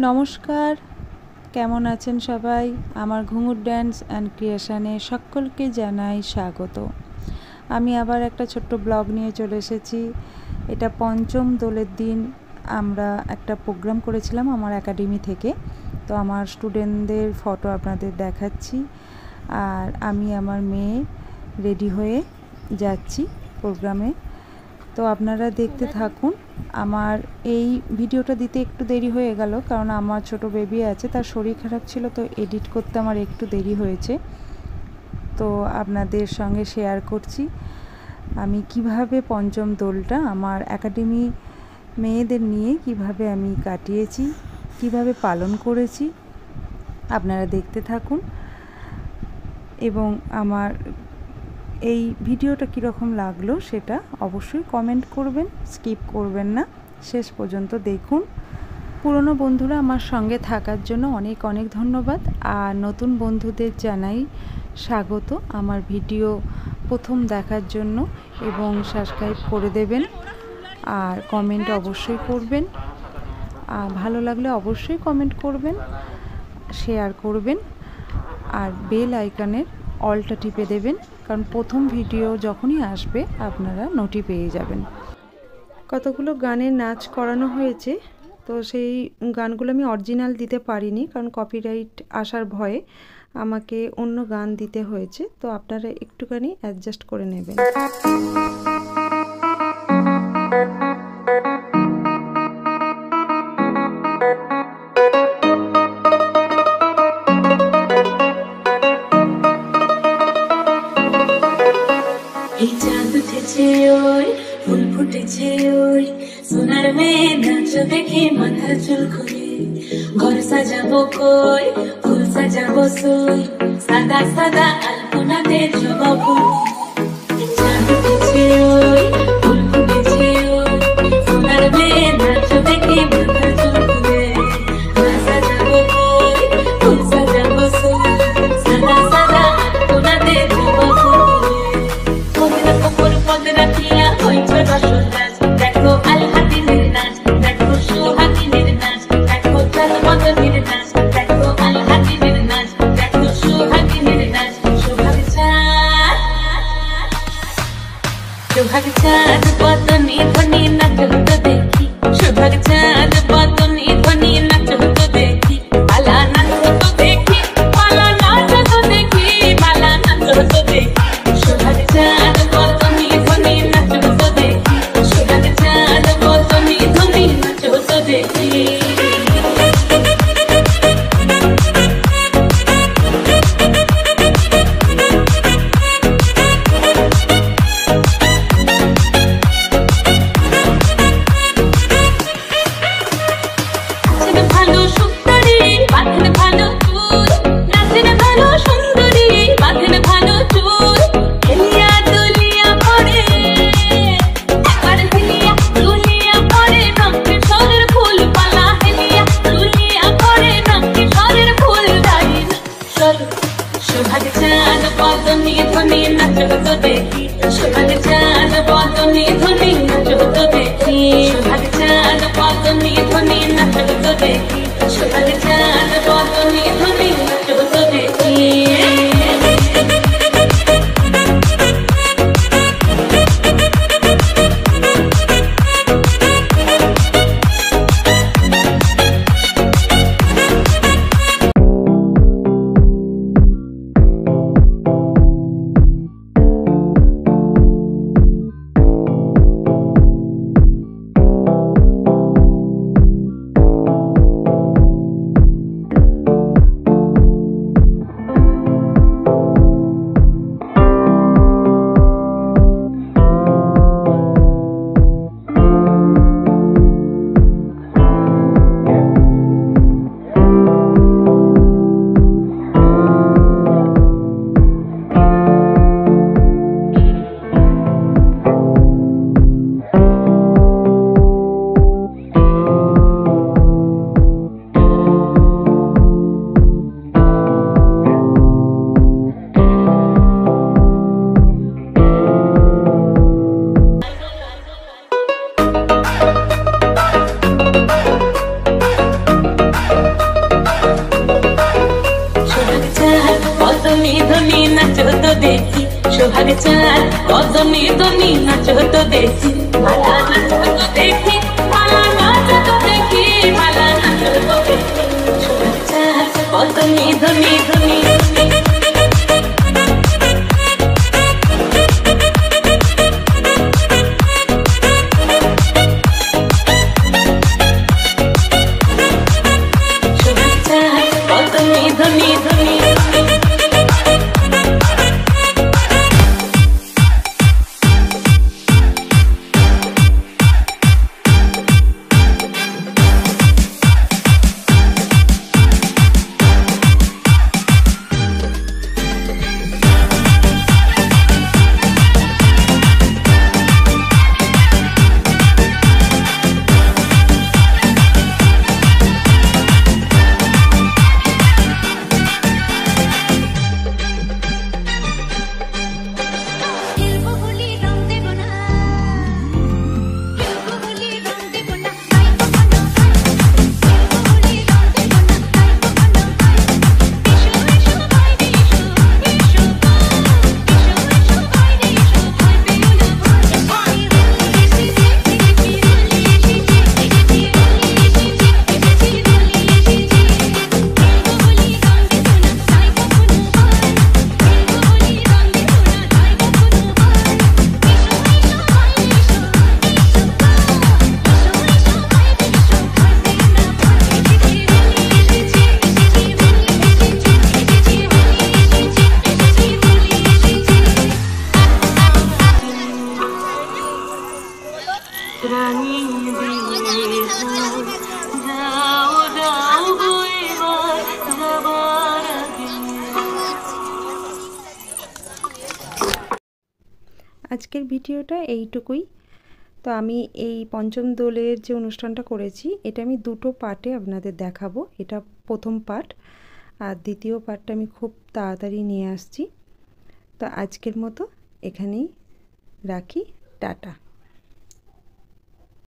নমস্কার, কেমন আছেন সবাই? আমার ঘুঙুর ড্যান্স অ্যান্ড ক্রিয়েশনে সকলকে জানাই স্বাগত। আমি আবার একটা ছোট্ট ব্লগ নিয়ে চলে এসেছি। এটা পঞ্চম দোলের দিন আমরা একটা প্রোগ্রাম করেছিলাম আমার একাডেমি থেকে। তো আমার স্টুডেন্টদের ফটো আপনাদের দেখাচ্ছি, আর আমি আমার মেয়ে রেডি হয়ে যাচ্ছি প্রোগ্রামে। তো আপনারা দেখতে থাকুন। আমার এই ভিডিওটা দিতে একটু দেরি হয়ে গেল, কারণ আমার ছোট বেবি আছে, তার শরীর খারাপ ছিল, তো এডিট করতে আমার একটু দেরি হয়েছে। তো আপনাদের সঙ্গে শেয়ার করছি আমি কিভাবে পঞ্চম দোলটা আমার একাডেমি মেয়েদের নিয়ে কিভাবে আমি কাটিয়েছি, কিভাবে পালন করেছি। আপনারা দেখতে থাকুন এবং আমার এই ভিডিওটা কীরকম লাগলো সেটা অবশ্যই কমেন্ট করবেন, স্কিপ করবেন না, শেষ পর্যন্ত দেখুন। পুরনো বন্ধুরা আমার সঙ্গে থাকার জন্য অনেক অনেক ধন্যবাদ, আর নতুন বন্ধুদের জানাই স্বাগত আমার ভিডিও প্রথম দেখার জন্য, এবং সাবস্ক্রাইব করে দেবেন আর কমেন্ট অবশ্যই করবেন। আর ভালো লাগলে অবশ্যই কমেন্ট করবেন, শেয়ার করবেন, আর বেল আইকনের অলটা টিপে দেবেন, কারণ প্রথম ভিডিও যখনই আসবে আপনারা নোটি পেয়ে যাবেন। কতগুলো গানের নাচ করানো হয়েছে, তো সেই গানগুলো আমি অরিজিনাল দিতে পারিনি, কারণ কপিরাইট আসার ভয়ে আমাকে অন্য গান দিতে হয়েছে। তো আপনারা একটুখানি অ্যাডজাস্ট করে নেবেন। এই চাঁদ উঠেছে ওই, ফুল ফুটেছে ওই, সোনার মেয়ে নাচ দেখে মাথার চুল খুলে। ঘর সাজাবো কই, ফুল সাজাবো সই, সাদা সাদা আলপনাতে জবা ফুল। চাঁদ উঠেছে ওই, ফুল ফুটেছে ওই, সোনার মেয়ে নাচ দেখে মাথার চুল খুলে। ঘর সাজাবো কই, ফুল সাজাবো সই, সাদা সাদা আলপনাতে জবা ফুল। দেখো আল হাতিনের নাচ, দেখো সোহাগিনের নাচ, দেখো চাঁদ মদনের নাচ, দেখো আল হাতিনের নাচ, দেখো সোহাগিনের নাচ। সোহাগ চাঁদ বদনি ধ্বনি নাচ হতো দেখি, সোহাগ চাঁদ বদনি ধ্বনি নাচ হতো দেখি, পালা নাচ হতো দেখি, পালা নাচ হতো দেখি, পালা নাচ হতো দেখি। সোহাগ চাঁদ বদনি ধ্বনি নাচ হতো দেখি, সোহাগ চাঁদ বদনি ধ্বনি নাচ হতো দেখি। সোহাগ চাঁদ বদনি ধ্বনি নাচ হতো দেখি, সোহাগ চাঁদ বদনি ধ্বনি নাচ হতো দেখি, সোহাগ চাঁদ বদনি ধ্বনি নাচ হতো দেখি, সোহাগ চাঁদ বদনি ধ্বনি নাচ হতো দেখি। সোহাগ চাঁদ কদমি দমি নাচো তো দেখি মালা নাচো তো দেখি মালা নাচো তো দেখি মালা নাচো তো দেখি সোহাগ চাঁদ কদমি দমি দমি আজকের ভিডিওটা এইটুকুই। তো আমি এই পঞ্চম দোলের যে অনুষ্ঠানটা করেছি এটা আমি দুটো পার্টে আপনাদের দেখাবো। এটা প্রথম পার্ট, আর দ্বিতীয় পার্টটা আমি খুব তাড়াতাড়ি নিয়ে আসছি। তো আজকের মতো এখানেই রাখি, টাটা।